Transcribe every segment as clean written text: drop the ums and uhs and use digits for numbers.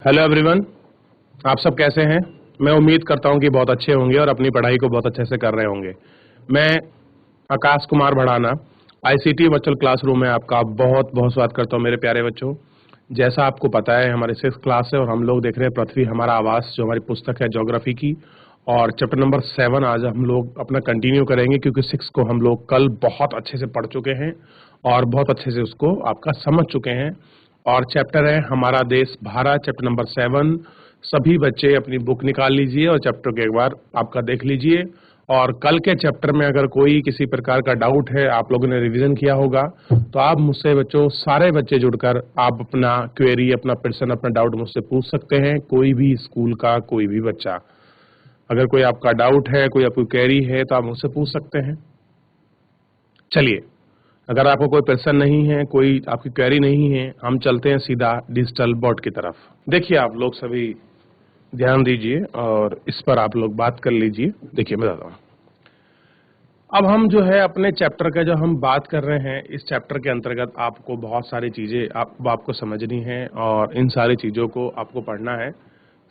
Hello everyone, आप सब कैसे हैं? मैं उम्मीद करता हूं कि बहुत अच्छे होंगे और अपनी पढ़ाई को बहुत अच्छे से कर रहे होंगे। मैं Akash Kumar Bhadana ICT virtual classroom में आपका बहुत बहुत स्वागत करता हूं। मेरे प्यारे बच्चों, जैसा आपको पता है हमारी 6th क्लास है और हम लोग देख रहे हैं पृथ्वी हमारा आवास, जो हमारी पुस्तक है ज्योग्राफी की, और चैप्टर नंबर 7 आज हम लोग अपना कंटिन्यू करेंगे क्योंकि 6 को हम लोग कल बहुत अच्छे से पढ़ चुके हैं और बहुत अच्छे से उसको आपका समझ चुके हैं। और चैप्टर है हमारा देश भारत, चैप्टर नंबर 7। सभी बच्चे अपनी बुक निकाल लीजिए और चैप्टर को एक बार आपका देख लीजिए। और कल के चैप्टर में अगर कोई किसी प्रकार का डाउट है, आप लोगों ने रिवीजन किया होगा, तो आप मुझसे बच्चों सारे बच्चे जुड़कर आप अपना क्वेरी, अपना प्रश्न, अपना डाउट मुझसे पूछ सकते हैं। कोई भी स्कूल का कोई भी बच्चा, अगर कोई आपका डाउट है, कोई आपकी क्वेरी है, तो आप मुझसे पूछ सकते हैं। चलिए, अगर आपको कोई प्रश्न नहीं है, कोई आपकी क्वेरी नहीं है, हम चलते हैं सीधा डिजिटल बोर्ड की तरफ। देखिए, आप लोग सभी ध्यान दीजिए और इस पर आप लोग बात कर लीजिए। देखिए, मैं बताता हूँ। अब हम जो है अपने चैप्टर का जो हम बात कर रहे हैं, इस चैप्टर के अंतर्गत आपको बहुत सारी चीजें आपको समझनी है और इन सारी चीजों को आपको पढ़ना है।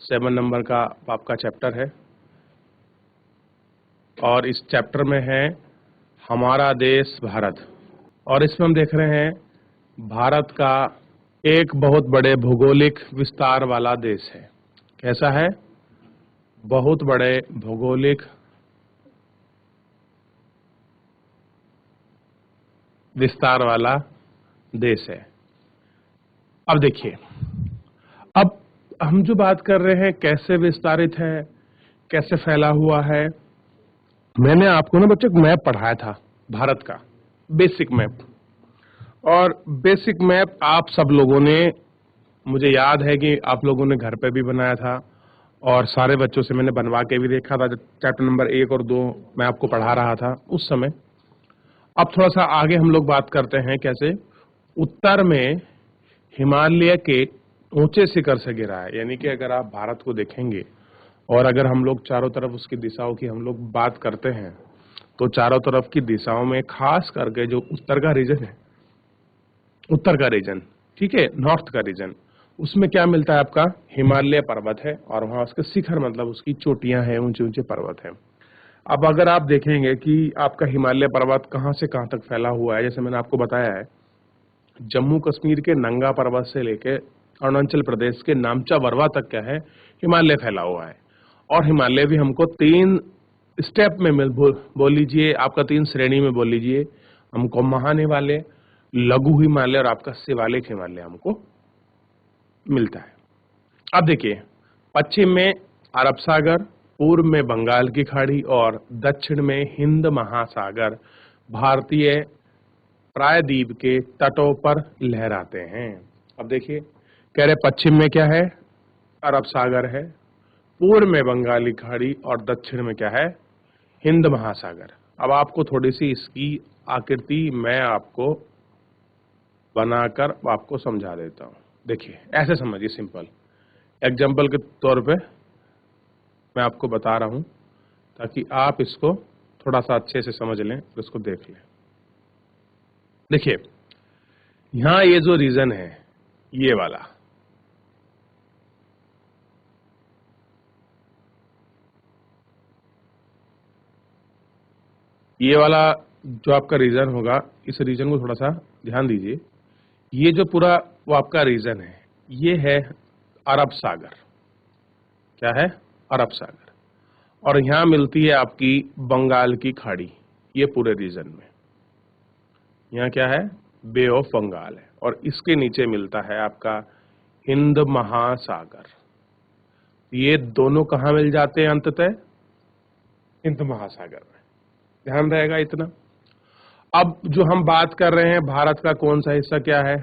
7 नंबर का आपका चैप्टर है और इस चैप्टर में है हमारा देश भारत, और इसमें हम देख रहे हैं भारत का एक बहुत बड़े भौगोलिक विस्तार वाला देश है। कैसा है? बहुत बड़े भौगोलिक विस्तार वाला देश है। अब देखिए, अब हम जो बात कर रहे हैं कैसे विस्तारित है, कैसे फैला हुआ है। मैंने आपको ना बच्चों एक मैप पढ़ाया था भारत का, बेसिक मैप। और बेसिक मैप आप सब लोगों ने, मुझे याद है कि आप लोगों ने घर पे भी बनाया था और सारे बच्चों से मैंने बनवा के भी देखा था। चैप्टर नंबर 1 और 2 मैं आपको पढ़ा रहा था उस समय। अब थोड़ा सा आगे हम लोग बात करते हैं कैसे उत्तर में हिमालय के ऊंचे शिखर से घिरा है। यानी कि अगर आप भारत को देखेंगे और अगर हम लोग चारों तरफ उसकी दिशाओं की हम लोग बात करते हैं, तो चारों तरफ की दिशाओं में खास करके जो उत्तर का रीजन है, उत्तर का रीजन, ठीक है, नॉर्थ का रीजन, उसमें क्या मिलता है? आपका हिमालय पर्वत है और वहां उसके शिखर मतलब उसकी चोटियां हैं, ऊंचे ऊंचे पर्वत हैं। अब अगर आप देखेंगे कि आपका हिमालय पर्वत कहां से कहां तक फैला हुआ है, जैसे मैंने आपको बताया है, जम्मू कश्मीर के नंगा पर्वत से लेके अरुणाचल प्रदेश के नामचा बरवा तक क्या है, हिमालय फैला हुआ है। और हिमालय भी हमको 3 स्टेप में बोल लीजिए, आपका 3 श्रेणी में बोल लीजिए। हमको महान हिमालय, लघु हिमालय और आपका शिवालिक हिमालय हमको मिलता है। अब देखिए, पश्चिम में अरब सागर, पूर्व में बंगाल की खाड़ी और दक्षिण में हिंद महासागर भारतीय प्रायद्वीप के तटों पर लहराते हैं। अब देखिए, कह रहे पश्चिम में क्या है? अरब सागर है, पूर्व में बंगाली खाड़ी और दक्षिण में क्या है? हिंद महासागर। अब आपको थोड़ी सी इसकी आकृति मैं आपको बनाकर आपको समझा देता हूं। देखिए, ऐसे समझिए, सिंपल एग्जाम्पल के तौर पे मैं आपको बता रहा हूं ताकि आप इसको थोड़ा सा अच्छे से समझ लें, इसको देख लें। देखिए, यहां ये जो रीजन है, ये वाला, ये वाला जो आपका रीजन होगा, इस रीजन को थोड़ा सा ध्यान दीजिए। ये जो पूरा वो आपका रीजन है, ये है अरब सागर। क्या है? अरब सागर। और यहां मिलती है आपकी बंगाल की खाड़ी, ये पूरे रीजन में। यहाँ क्या है? बे ऑफ बंगाल है। और इसके नीचे मिलता है आपका हिंद महासागर। ये दोनों कहाँ मिल जाते हैं अंततः? हिंद महासागर में। ध्यान रहेगा इतना। अब जो हम बात कर रहे हैं, भारत का कौन सा हिस्सा क्या है,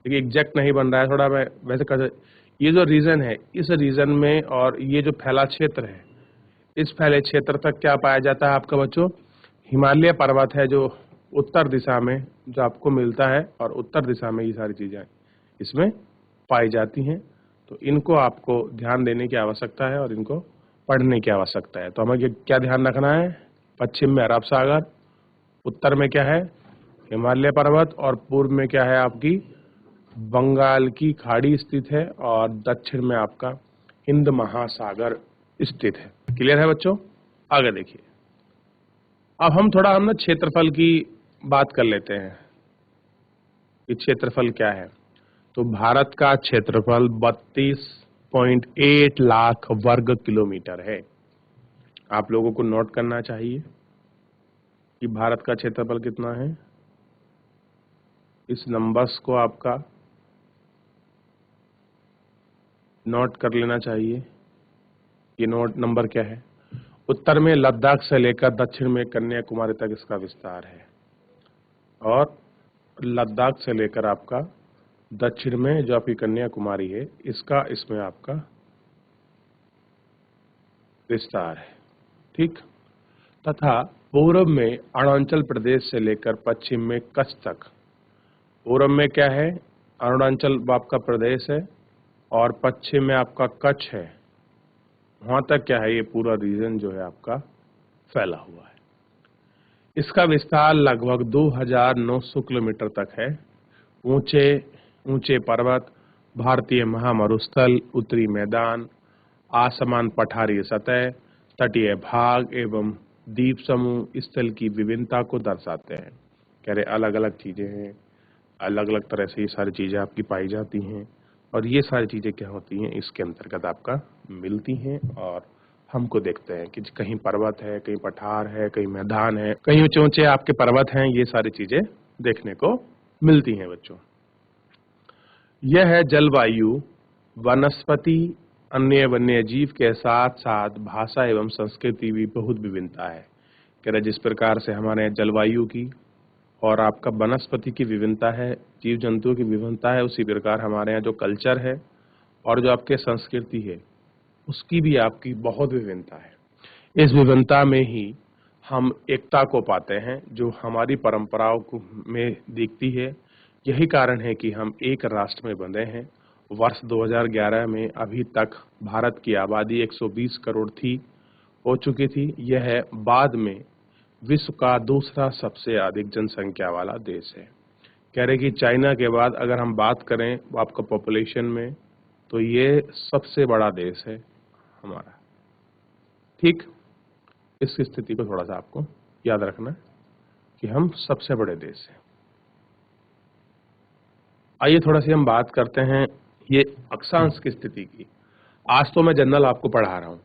देखिए एग्जैक्ट नहीं बन रहा है, थोड़ा मैं वैसे कर, ये जो रीजन है, इस रीजन में और ये जो फैला क्षेत्र है, इस फैले क्षेत्र तक क्या पाया जाता है आपका बच्चों? हिमालय पर्वत है, जो उत्तर दिशा में जो आपको मिलता है, और उत्तर दिशा में ये सारी चीजें इसमें पाई जाती हैं। तो इनको आपको ध्यान देने की आवश्यकता है और इनको पढ़ने की आवश्यकता है। तो हमें क्या ध्यान रखना है? पश्चिम में अरब सागर, उत्तर में क्या है? हिमालय पर्वत, और पूर्व में क्या है आपकी बंगाल की खाड़ी स्थित है और दक्षिण में आपका हिंद महासागर स्थित है। क्लियर है बच्चों? आगे देखिए, अब हम ना क्षेत्रफल की बात कर लेते हैं कि क्षेत्रफल क्या है। तो भारत का क्षेत्रफल 32.8 लाख वर्ग किलोमीटर है। आप लोगों को नोट करना चाहिए कि भारत का क्षेत्रफल कितना है। इस नंबर्स को आपका नोट कर लेना चाहिए। ये नोट नंबर क्या है? उत्तर में लद्दाख से लेकर दक्षिण में कन्याकुमारी तक इसका विस्तार है, और लद्दाख से लेकर आपका दक्षिण में जो आपकी कन्याकुमारी है, इसका इसमें आपका विस्तार है। ठीक, तथा पूर्व में अरुणाचल प्रदेश से लेकर पश्चिम में कच्छ तक। पूर्व में क्या है? अरुणाचल आपका प्रदेश है, और पश्चिम में आपका कच्छ है। वहां तक क्या है? ये पूरा रीजन जो है आपका फैला हुआ है। इसका विस्तार लगभग 2900 किलोमीटर तक है। ऊंचे ऊंचे पर्वत, भारतीय महामरुस्थल, उत्तरी मैदान, आसमान पठारी सतह, तटीय भाग एवं द्वीप समूह स्थल की विभिन्नता को दर्शाते हैं। कह रहे अलग अलग चीजें हैं, अलग अलग तरह से ये सारी चीजें आपकी पाई जाती हैं, और ये सारी चीजें क्या होती हैं, इसके अंतर्गत आपका मिलती हैं। और हमको देखते हैं कि कहीं पर्वत है, कहीं पठार है, कहीं मैदान है, कहीं ऊंचे ऊंचे आपके पर्वत हैं, ये सारी चीजें देखने को मिलती हैं बच्चों। यह है जलवायु, वनस्पति, अन्य वन्य जीव के साथ साथ भाषा एवं संस्कृति भी बहुत विभिन्नता है। कह रहे जिस प्रकार से हमारे यहाँ जलवायु की और आपका वनस्पति की विभिन्नता है, जीव जंतुओं की विभिन्नता है, उसी प्रकार हमारे यहाँ जो कल्चर है और जो आपके संस्कृति है, उसकी भी आपकी बहुत विभिन्नता है। इस विभिन्नता में ही हम एकता को पाते हैं, जो हमारी परंपराओं को में दिखती है। यही कारण है कि हम एक राष्ट्र में बंधे हैं। वर्ष 2011 में अभी तक भारत की आबादी 120 करोड़ हो चुकी थी। यह बाद में विश्व का दूसरा सबसे अधिक जनसंख्या वाला देश है। कह रहे कि चाइना के बाद अगर हम बात करें आपका पॉपुलेशन में, तो ये सबसे बड़ा देश है हमारा। ठीक, इस स्थिति को थोड़ा सा आपको याद रखना कि हम सबसे बड़े देश हैं। आइए थोड़ा सी हम बात करते हैं ये अक्षांश की स्थिति की। आज तो मैं जनरल आपको पढ़ा रहा हूँ,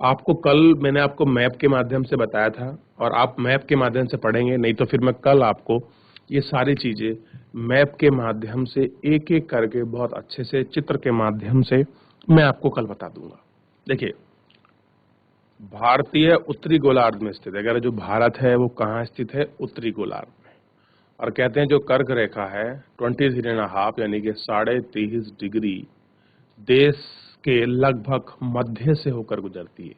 आपको कल मैंने आपको मैप के माध्यम से बताया था, और आप मैप के माध्यम से पढ़ेंगे, नहीं तो फिर मैं कल आपको ये सारी चीजें मैप के माध्यम से एक एक करके बहुत अच्छे से चित्र के माध्यम से मैं आपको कल बता दूंगा। देखिए, भारतीय उत्तरी गोलार्ध में स्थित है। अगर जो भारत है वो कहाँ स्थित है? उत्तरी गोलार्ध में। और कहते हैं जो कर्क रेखा है 23.5 यानी कि 23.5 डिग्री देश के लगभग मध्य से होकर गुजरती है।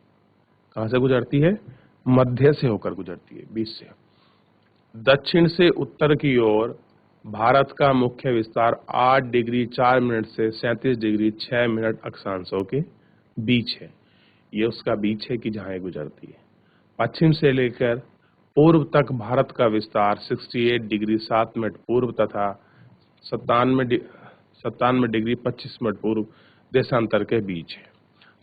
कहां से गुजरती है? मध्य से होकर गुजरती है, बीच से। दक्षिण से उत्तर की ओर भारत का मुख्य विस्तार 8 डिग्री 4 मिनट से 37 डिग्री 6 मिनट अक्षांशों के बीच है। ये उसका बीच है कि जहां ये गुजरती है। पश्चिम से लेकर पूर्व तक भारत का विस्तार 68 डिग्री 7 मिनट पूर्व तथा 97 डिग्री 25 मिनट पूर्व देशांतर के बीच है।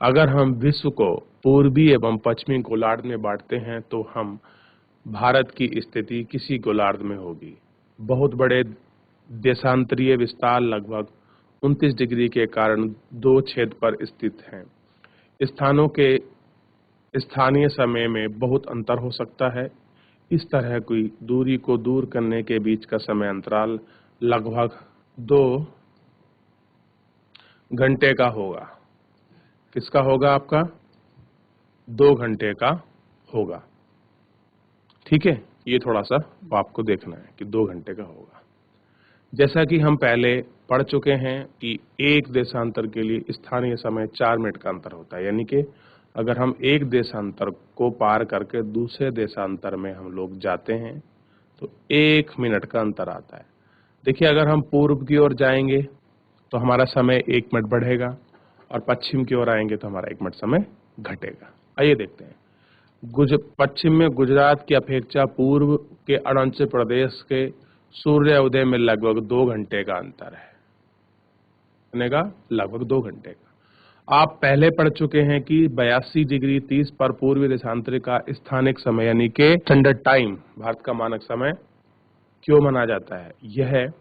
अगर हम विश्व को पूर्वी एवं पश्चिमी गोलार्ध में बांटते हैं, तो हम भारत की स्थिति किसी गोलार्ध में होगी। बहुत बड़े देशांतरीय विस्तार लगभग 29 डिग्री के कारण दो छेद पर स्थित हैं। स्थानों के स्थानीय समय में बहुत अंतर हो सकता है। इस तरह की दूरी को दूर करने के बीच का समय अंतराल लगभग 2 घंटे का होगा। किसका होगा? आपका 2 घंटे का होगा। ठीक है, ये थोड़ा सा आपको देखना है कि 2 घंटे का होगा। जैसा कि हम पहले पढ़ चुके हैं कि एक देशांतर के लिए स्थानीय समय 4 मिनट का अंतर होता है, यानी कि अगर हम एक देशांतर को पार करके दूसरे देशांतर में हम लोग जाते हैं तो 1 मिनट का अंतर आता है। देखिए, अगर हम पूर्व की ओर जाएंगे तो हमारा समय 1 मिनट बढ़ेगा, और पश्चिम की ओर आएंगे तो हमारा 1 मिनट समय घटेगा। आइए देखते हैं। पश्चिम में गुजरात की अपेक्षा पूर्व के अरुणाचल प्रदेश के सूर्य उदय में लगभग 2 घंटे का अंतर है। कितने का? लगभग 2 घंटे का। आप पहले पढ़ चुके हैं कि 82 डिग्री 30 पर पूर्वी देशांतर का स्थानिक समय यानी कि स्टैंडर्ड टाइम, भारत का मानक समय क्यों माना जाता है? यह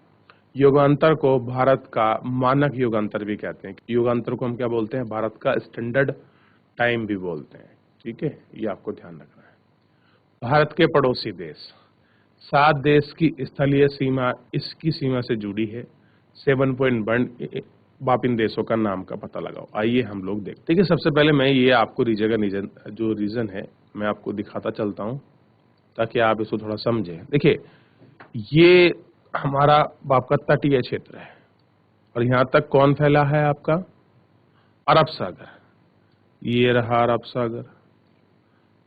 युगांतर को भारत का मानक युगांतर भी कहते हैं। युगांतर को हम क्या बोलते हैं? भारत का स्टैंडर्ड टाइम भी बोलते हैं। ठीक है, ये आपको ध्यान रखना है। भारत के पड़ोसी देश, 7 देश की स्थलीय सीमा इसकी सीमा से जुड़ी है। 7.1 आप इन देशों का नाम का पता लगाओ। आइए हम लोग देखते हैं कि सबसे पहले मैं ये आपको रीजन है मैं आपको दिखाता चलता हूं ताकि आप इसको थोड़ा समझें। देखिए, ये हमारा आपका तटीय क्षेत्र है और यहां तक कौन फैला है? आपका अरब सागर। ये रहा अरब सागर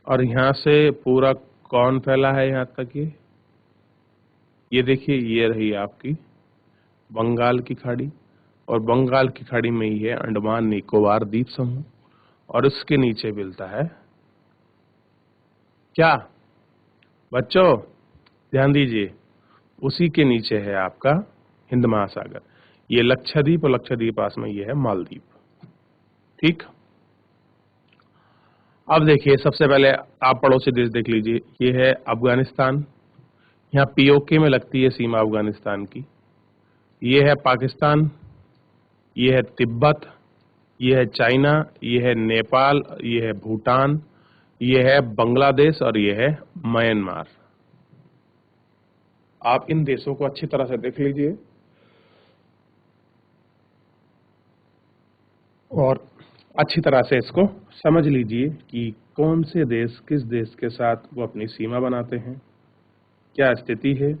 और यहां से पूरा कौन फैला है यहां तक? ये देखिए, ये रही आपकी बंगाल की खाड़ी और बंगाल की खाड़ी में ही है अंडमान निकोबार द्वीप समूह और इसके नीचे मिलता है क्या? बच्चों ध्यान दीजिए, उसी के नीचे है आपका हिंद महासागर। ये लक्षद्वीप और लक्षद्वीप पास में ये है मालदीव। ठीक, अब देखिए सबसे पहले आप पड़ोसी देश देख लीजिए। ये है अफगानिस्तान, यहाँ पीओके में लगती है सीमा अफगानिस्तान की। ये है पाकिस्तान, ये है तिब्बत, ये है चाइना, ये है नेपाल, ये है भूटान, ये है बांग्लादेश और ये है म्यांमार। आप इन देशों को अच्छी तरह से देख लीजिए और अच्छी तरह से इसको समझ लीजिए कि कौन से देश किस देश के साथ वो अपनी सीमा बनाते हैं, क्या स्थिति है,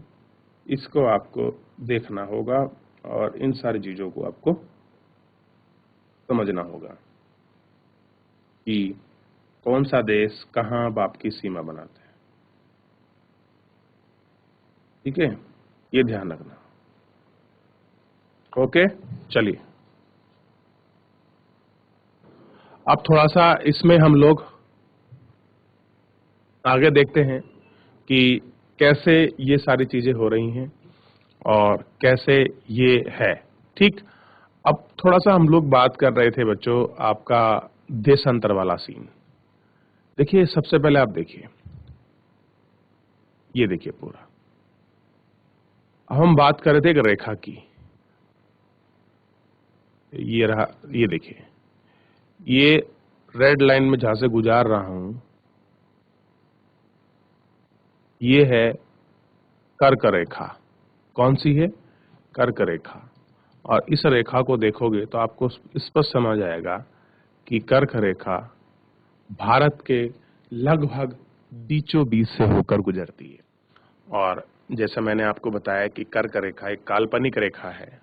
इसको आपको देखना होगा और इन सारी चीजों को आपको समझना होगा कि कौन सा देश कहां आपकी सीमा बनाते हैं। ठीक है, ये ध्यान रखना। ओके, चलिए अब थोड़ा सा इसमें हम लोग आगे देखते हैं कि कैसे ये सारी चीजें हो रही हैं और कैसे ये है। ठीक, अब थोड़ा सा हम लोग बात कर रहे थे बच्चों आपका देशांतर वाला सीन। देखिए सबसे पहले आप देखिए, ये देखिए पूरा। अब हम बात कर रहे थे एक रेखा की। ये रहा, ये देखिए, ये रेड लाइन में जहां से गुजार रहा हूं ये है कर्क रेखा। कौन सी है? कर्क रेखा। और इस रेखा को देखोगे तो आपको स्पष्ट समझ आएगा कि कर्क रेखा भारत के लगभग बीचों बीच से होकर गुजरती है। और जैसा मैंने आपको बताया कि कर्क रेखा एक काल्पनिक रेखा है,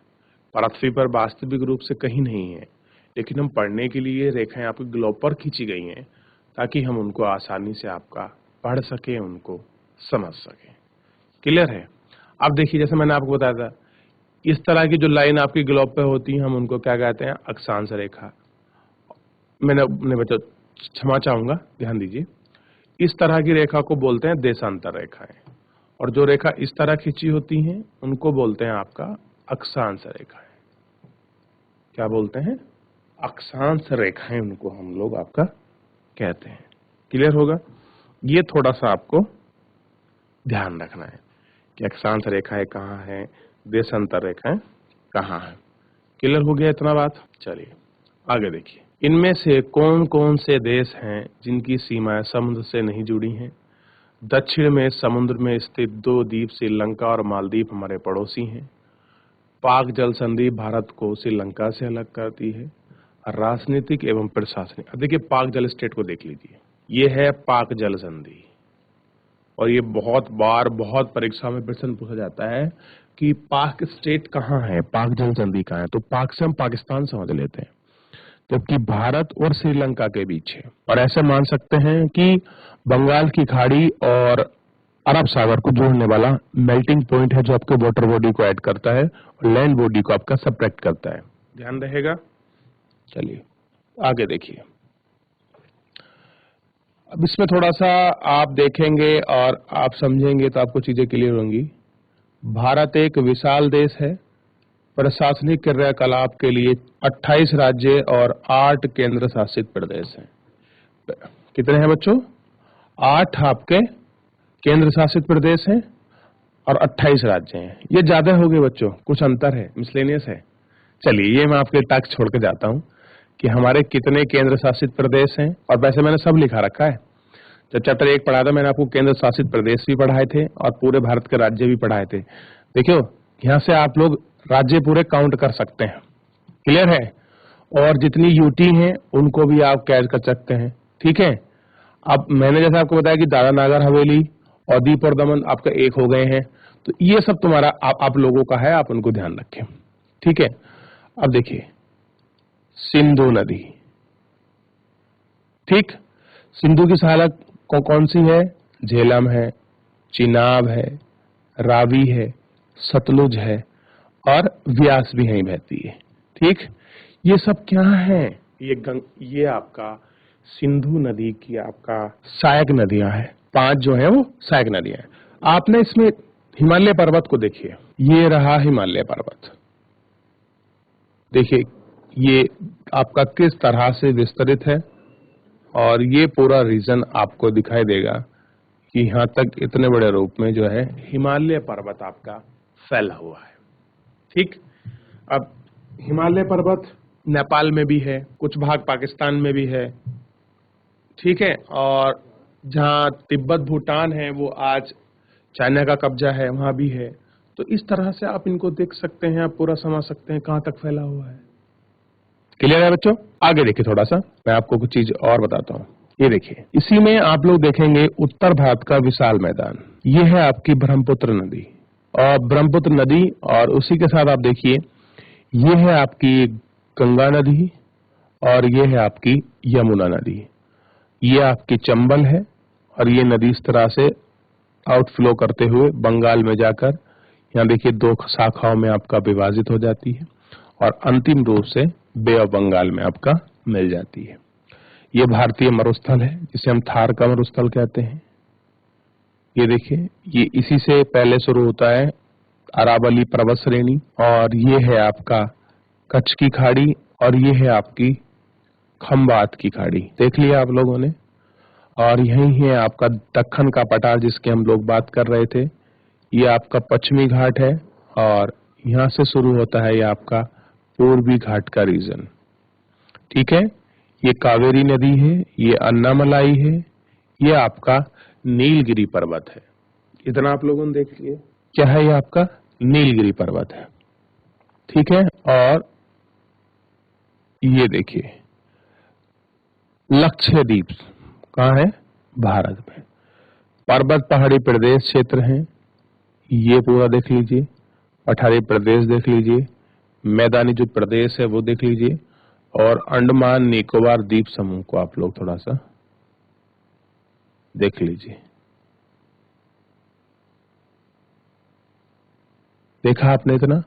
पृथ्वी पर वास्तविक रूप से कहीं नहीं है, लेकिन हम पढ़ने के लिए रेखाएं आपके ग्लोब पर खींची गई हैं ताकि हम उनको आसानी से आपका पढ़ सके, उनको समझ सके। क्लियर है? अब देखिए, जैसे मैंने आपको बताया था, इस तरह की जो लाइन आपकी ग्लोब पे होती है हम उनको क्या कहते हैं? अक्षांश रेखा। मैंने अपने बच्चों क्षमा चाहूंगा, ध्यान दीजिए, इस तरह की रेखा को बोलते हैं देशांतर रेखाएं और जो रेखा इस तरह खींची होती हैं उनको बोलते हैं आपका अक्षांश रेखाएं। क्या बोलते हैं? अक्षांश रेखाएं, उनको हम लोग आपका कहते हैं। क्लियर होगा? ये थोड़ा सा आपको ध्यान रखना है कि अक्षांश रेखाएं कहाँ है, देशांतर रेखाएं कहाँ है। क्लियर हो गया इतना बात? चलिए आगे देखिए, इनमें से कौन कौन से देश हैं जिनकी सीमाएं समुद्र से नहीं जुड़ी हैं? दक्षिण में समुद्र में स्थित 2 द्वीप श्रीलंका और मालदीव हमारे पड़ोसी हैं। पाक जल संधि भारत को श्रीलंका से अलग करती है। राजनीतिक एवं प्रशासनिक, अब देखिए पाक जल स्टेट को देख लीजिए, ये है पाक जल संधि और ये बहुत बार बहुत परीक्षा में प्रश्न पूछा जाता है कि पाक स्टेट कहाँ है, पाक जल संधि कहाँ है? तो पाक से हम पाकिस्तान समझ लेते हैं, जबकि भारत और श्रीलंका के बीच है। और ऐसे मान सकते हैं कि बंगाल की खाड़ी और अरब सागर को जोड़ने वाला मेल्टिंग पॉइंट है जो आपके वाटर बॉडी को ऐड करता है और लैंड बॉडी को आपका सब्ट्रैक्ट करता है। ध्यान रहेगा? चलिए आगे देखिए, अब इसमें थोड़ा सा आप देखेंगे और आप समझेंगे तो आपको चीजें क्लियर होंगी। भारत एक विशाल देश है प्रशासनिक क्रियाकलाप के लिए 28 राज्य और 8 केंद्र शासित प्रदेश हैं। कितने हैं बच्चों? 8 आपके केंद्र शासित प्रदेश हैं और 28 राज्य हैं। ये ज्यादा हो गए बच्चों, कुछ अंतर है, मिसलेनियस है। चलिए ये मैं आपके टास्क छोड़ के जाता हूं कि हमारे कितने केंद्र शासित प्रदेश हैं, और वैसे मैंने सब लिखा रखा है। जब चैप्टर 1 पढ़ा था मैंने आपको केंद्र शासित प्रदेश भी पढ़ाए थे और पूरे भारत के राज्य भी पढ़ाए थे। देखियो यहाँ से आप लोग राज्य पूरे काउंट कर सकते हैं, क्लियर है? और जितनी यूटी हैं उनको भी आप कैच कर सकते हैं, ठीक है? अब मैंने जैसे आपको बताया कि दादरा नागर हवेली और दीव और दमन आपका 1 हो गए हैं, तो ये सब तुम्हारा आप लोगों का है, आप उनको ध्यान रखें, ठीक है? अब देखिए सिंधु नदी, ठीक, सिंधु की सहायक कौन सी है? झेलम है, चिनाब है, रावी है, सतलुज है और व्यास भी यहीं बहती है, ठीक। ये सब क्या है? ये आपका सिंधु नदी की आपका सहायक नदियां हैं। 5 जो है वो सहायक नदियां हैं। आपने इसमें हिमालय पर्वत को देखिए, ये रहा हिमालय पर्वत, देखिए ये आपका किस तरह से विस्तरित है और ये पूरा रीजन आपको दिखाई देगा कि यहाँ तक इतने बड़े रूप में जो है हिमालय पर्वत आपका फैला हुआ है, ठीक। अब हिमालय पर्वत नेपाल में भी है, कुछ भाग पाकिस्तान में भी है, ठीक है, और जहाँ तिब्बत भूटान है वो आज चाइना का कब्जा है, वहां भी है। तो इस तरह से आप इनको देख सकते हैं, आप पूरा समझ सकते हैं कहां तक फैला हुआ है। क्लियर है बच्चों? आगे देखिए, थोड़ा सा मैं आपको कुछ चीज और बताता हूँ। ये देखिए, इसी में आप लोग देखेंगे उत्तर भारत का विशाल मैदान, ये है आपकी ब्रह्मपुत्र नदी, और ब्रह्मपुत्र नदी और उसी के साथ आप देखिए ये है आपकी गंगा नदी और ये है आपकी यमुना नदी, ये आपकी चंबल है और ये नदी इस तरह से आउटफ्लो करते हुए बंगाल में जाकर यहाँ देखिए 2 शाखाओं में आपका विभाजित हो जाती है और अंतिम रूप से बे ऑफ बंगाल में आपका मिल जाती है। ये भारतीय मरुस्थल है जिसे हम थार का मरुस्थल कहते हैं। ये देखिए, ये इसी से पहले शुरू होता है अरावली पर्वत श्रेणी, और ये है आपका कच्छ की खाड़ी और ये है आपकी खंबात की खाड़ी, देख लिया आप लोगों ने। और यही है आपका दक्कन का पठार जिसके हम लोग बात कर रहे थे, ये आपका पश्चिमी घाट है और यहाँ से शुरू होता है ये आपका पूर्वी घाट का रीजन, ठीक है। ये कावेरी नदी है, ये अन्नामलाई है, ये आपका नीलगिरी पर्वत है। इतना आप लोगों ने देख लिया, क्या है ये आपका नीलगिरी पर्वत है, ठीक है। और ये देखिए लक्षद्वीप कहाँ है? भारत में। पर्वत पहाड़ी प्रदेश क्षेत्र है, ये पूरा देख लीजिए, पठारी प्रदेश देख लीजिए, मैदानी जो प्रदेश है वो देख लीजिए, और अंडमान निकोबार द्वीप समूह को आप लोग थोड़ा सा देख लीजिए। देखा आपने इतना?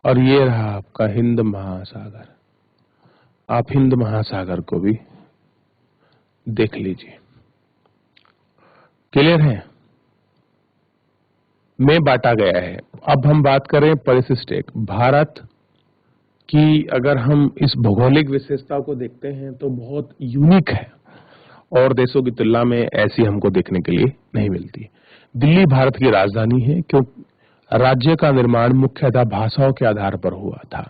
और ये रहा आपका हिंद महासागर, आप हिंद महासागर को भी देख लीजिए। क्लियर है? में बांटा गया है। अब हम बात करें परिशिष्ट भारत की, अगर हम इस भौगोलिक विशेषता को देखते हैं तो बहुत यूनिक है और देशों की तुलना में ऐसी हमको देखने के लिए नहीं मिलती। दिल्ली भारत की राजधानी है, क्योंकि राज्य का निर्माण मुख्यतः भाषाओं के आधार पर हुआ था।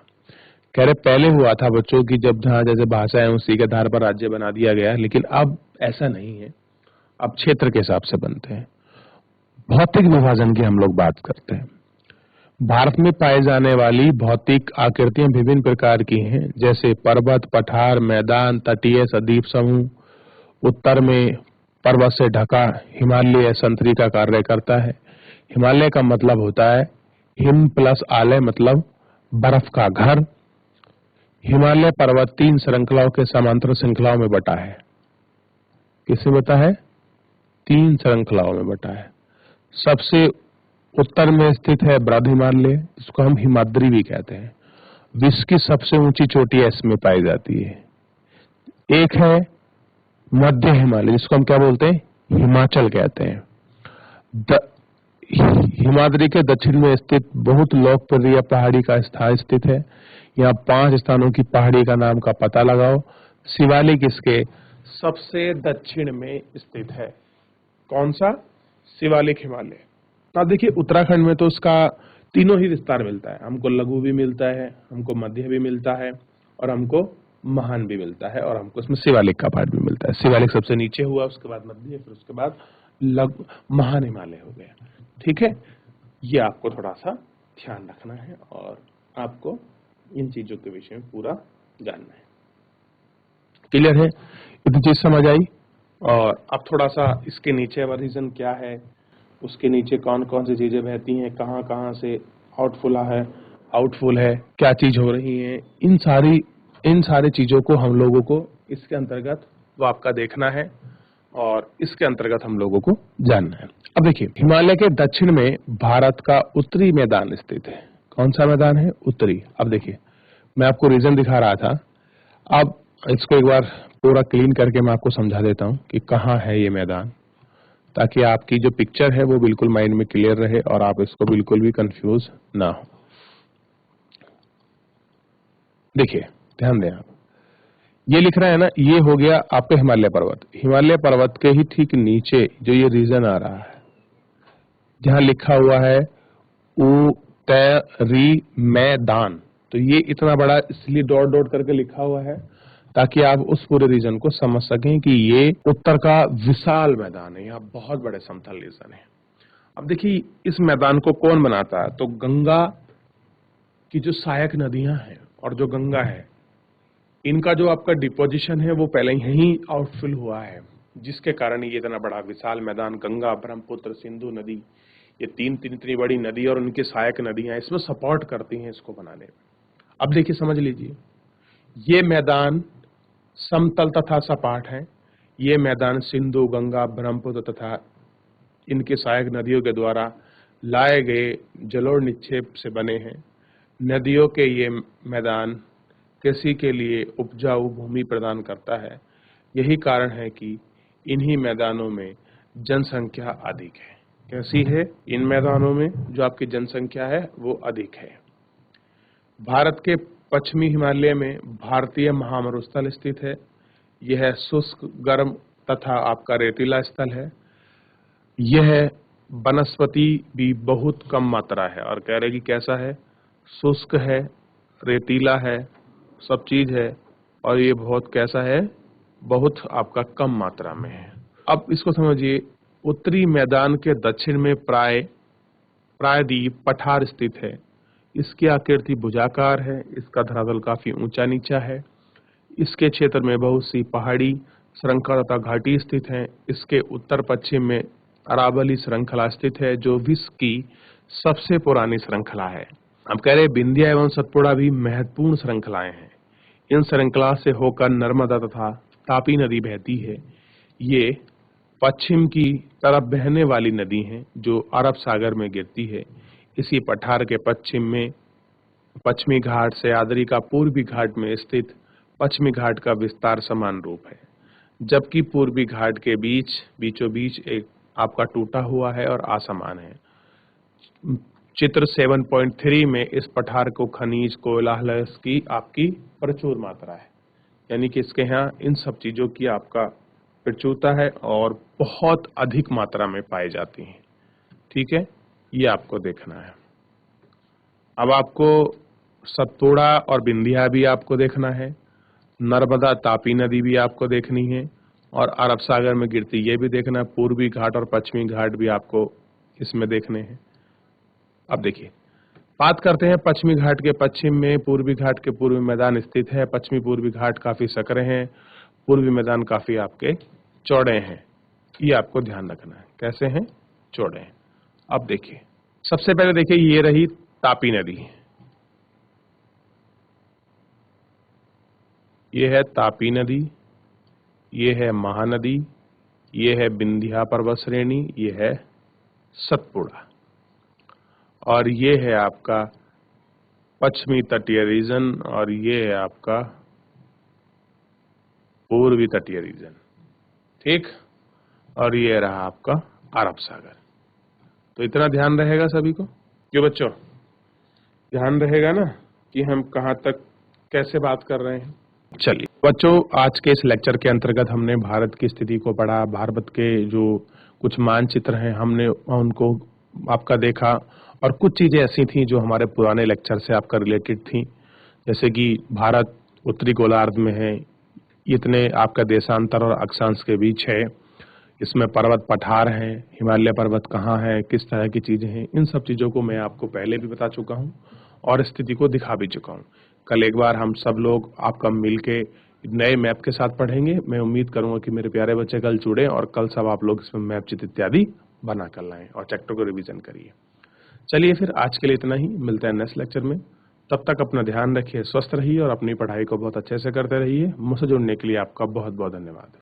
कह रहे पहले हुआ था बच्चों की, जब जहां जैसे भाषा है उसी के आधार पर राज्य बना दिया गया, लेकिन अब ऐसा नहीं है, अब क्षेत्र के हिसाब से बनते हैं। भौतिक विभाजन की हम लोग बात करते हैं। भारत में पाए जाने वाली भौतिक आकृतियां विभिन्न प्रकार की हैं, जैसे पर्वत, पठार, मैदान, तटीय सद्वीप समूह। उत्तर में पर्वत से ढका हिमालय संतरी का कार्य करता है। हिमालय का मतलब होता है हिम प्लस आलय, मतलब बर्फ का घर। हिमालय पर्वत 3 श्रृंखलाओं के समांतर श्रृंखलाओं में बटा है। किसमें बटा है? 3 श्रृंखलाओं में बटा है। सबसे उत्तर में स्थित है बृहद हिमालय, जिसको हम हिमाद्री भी कहते हैं। विश्व की सबसे ऊंची चोटी इसमें पाई जाती है। एक है मध्य हिमालय, जिसको हम क्या बोलते हैं? हिमाचल कहते हैं। हिमाद्री के दक्षिण में स्थित बहुत लोकप्रिय पहाड़ी का स्थान स्थित है। यहाँ 5 स्थानों की पहाड़ी का नाम का पता लगाओ। शिवालिक इसके सबसे दक्षिण में स्थित है। कौन सा? शिवालिक हिमालय। अब देखिए उत्तराखंड में तो उसका तीनों ही विस्तार मिलता है। हमको लघु भी मिलता है, हमको मध्य भी मिलता है और हमको महान भी मिलता है, और हमको इसमें शिवालिक का पार्ट भी मिलता है। शिवालिक सबसे नीचे हुआ, उसके बाद मध्य, फिर उसके बाद महान हिमालय हो गया। ठीक है, ये आपको थोड़ा सा ध्यान रखना है और आपको इन चीजों के विषय में पूरा जानना है। क्लियर है? इतनी चीज समझ आई। और अब थोड़ा सा इसके नीचे अब रीजन क्या है, उसके नीचे कौन कौन सी चीजें बहती हैं, कहाँ कहाँ से आउटफुल है, क्या चीज हो रही है, इन सारी चीजों को हम लोगों को इसके अंतर्गत वो आपका देखना है और इसके अंतर्गत हम लोगों को जानना है। अब देखिए हिमालय के दक्षिण में भारत का उत्तरी मैदान स्थित है। कौन सा मैदान है? उत्तरी। अब देखिए मैं आपको रीजन दिखा रहा था, अब इसको एक बार पूरा क्लीन करके मैं आपको समझा देता हूं कि कहाँ है ये मैदान, ताकि आपकी जो पिक्चर है वो बिल्कुल माइंड में क्लियर रहे और आप इसको बिल्कुल भी कंफ्यूज ना हो। देखिए ध्यान दें आप, ये लिख रहा है ना, ये हो गया आपके हिमालय पर्वत। हिमालय पर्वत के ही ठीक नीचे जो ये रीजन आ रहा है, जहां लिखा हुआ है उत्तरी मैदान, तो ये इतना बड़ा इसलिए डॉट डॉट करके लिखा हुआ है ताकि आप उस पूरे रीजन को समझ सकें कि ये उत्तर का विशाल मैदान है, यहाँ बहुत बड़े समतल रीजन है। अब देखिए इस मैदान को कौन बनाता है, तो गंगा की जो सहायक नदियां हैं और जो गंगा है, इनका जो आपका डिपोजिशन है वो पहले यहीं आउटफिल हुआ है, जिसके कारण ये इतना बड़ा विशाल मैदान, गंगा, ब्रह्मपुत्र, सिंधु नदी, ये तीन इतनी बड़ी नदी और उनकी सहायक नदियां इसमें सपोर्ट करती हैं इसको बनाने में। अब देखिए समझ लीजिए, ये मैदान समतल तथा सपाट है। ये मैदान सिंधु, गंगा, ब्रह्मपुत्र तथा इनके सहायक नदियों के द्वारा लाए गए जलोढ़ निक्षेप से बने हैं। नदियों के ये मैदान कृषि के लिए उपजाऊ भूमि प्रदान करता है। यही कारण है कि इन्हीं मैदानों में जनसंख्या अधिक है। कैसी है? इन मैदानों में जो आपकी जनसंख्या है वो अधिक है। भारत के पश्चिमी हिमालय में भारतीय महामरुस्थल स्थित है। यह शुष्क, गर्म तथा आपका रेतीला स्थल है। यह वनस्पति भी बहुत कम मात्रा है, और कह रहे कि कैसा है? शुष्क है, रेतीला है, सब चीज है, और ये बहुत कैसा है? बहुत आपका कम मात्रा में है। अब इसको समझिए, उत्तरी मैदान के दक्षिण में प्रायद्वीप पठार स्थित है। इसकी आकृति भुजाकार है, इसका धरातल काफी ऊंचा नीचा है। इसके क्षेत्र में बहुत सी पहाड़ी श्रृंखला तथा घाटी स्थित हैं। इसके उत्तर पश्चिम में अरावली श्रृंखला स्थित है, जो विश्व की सबसे पुरानी श्रृंखला है। हम कह रहे विंध्य एवं सतपुड़ा भी महत्वपूर्ण श्रृंखलाएं हैं। इन श्रृंखला से होकर नर्मदा तथा तापी नदी बहती है। ये पश्चिम की तरफ बहने वाली नदी हैं जो अरब सागर में गिरती है। इसी पठार के पश्चिम में पश्चिमी घाट से आदरी का पूर्वी घाट में स्थित पश्चिमी घाट का विस्तार समान रूप है, जबकि पूर्वी घाट के बीचों बीच एक आपका टूटा हुआ है और असमान है। चित्र 7.3 में इस पठार को खनिज कोयला की आपकी प्रचुर मात्रा है, यानी कि इसके यहाँ इन सब चीजों की आपका प्रचुरता है और बहुत अधिक मात्रा में पाई जाती हैं। ठीक है, ये आपको देखना है। अब आपको सतपुड़ा और विंध्या भी आपको देखना है, नर्मदा तापी नदी भी आपको देखनी है, और अरब सागर में गिरती ये भी देखना है। पूर्वी घाट और पश्चिमी घाट भी आपको इसमें देखने हैं। अब देखिए बात करते हैं पश्चिमी घाट के पश्चिम में पूर्वी घाट के पूर्वी मैदान स्थित है। पश्चिमी पूर्वी घाट काफी सकरे हैं, पूर्वी मैदान काफी आपके चौड़े हैं। ये आपको ध्यान रखना है, कैसे हैं? चौड़े हैं। अब देखिए सबसे पहले देखिए, ये रही तापी नदी, ये है तापी नदी, ये है महानदी, ये है विंध्या पर्वत श्रेणी, ये है सतपुड़ा, और ये है आपका पश्चिमी तटीय रीजन, और ये है आपका पूर्वी तटीय रीजन। ठीक, और ये रहा आपका अरब सागर। तो इतना ध्यान रहेगा सभी को, क्यों बच्चों? ध्यान रहेगा ना कि हम कहाँ तक कैसे बात कर रहे हैं। चलिए बच्चों, आज के इस लेक्चर के अंतर्गत हमने भारत की स्थिति को पढ़ा, भारत के जो कुछ मानचित्र हैं हमने उनको आपका देखा, और कुछ चीजें ऐसी थी जो हमारे पुराने लेक्चर से आपका रिलेटेड थी, जैसे कि भारत उत्तरी गोलार्ध में है, इतने आपका देशांतर और अक्षांश के बीच है, इसमें पर्वत पठार हैं, हिमालय पर्वत कहाँ है, किस तरह की चीजें हैं, इन सब चीजों को मैं आपको पहले भी बता चुका हूँ और स्थिति को दिखा भी चुका हूँ। कल एक बार हम सब लोग आपका मिलके नए मैप के साथ पढ़ेंगे। मैं उम्मीद करूंगा कि मेरे प्यारे बच्चे कल जुड़े और कल सब आप लोग इसमें मैप चित्र इत्यादि बना कर लाएं और चैप्टर को रिवीजन करिए। चलिए फिर आज के लिए इतना ही, मिलते हैं नेक्स्ट लेक्चर में। तब तक अपना ध्यान रखिए, स्वस्थ रहिए और अपनी पढ़ाई को बहुत अच्छे से करते रहिए। मुझसे जुड़ने के लिए आपका बहुत बहुत धन्यवाद।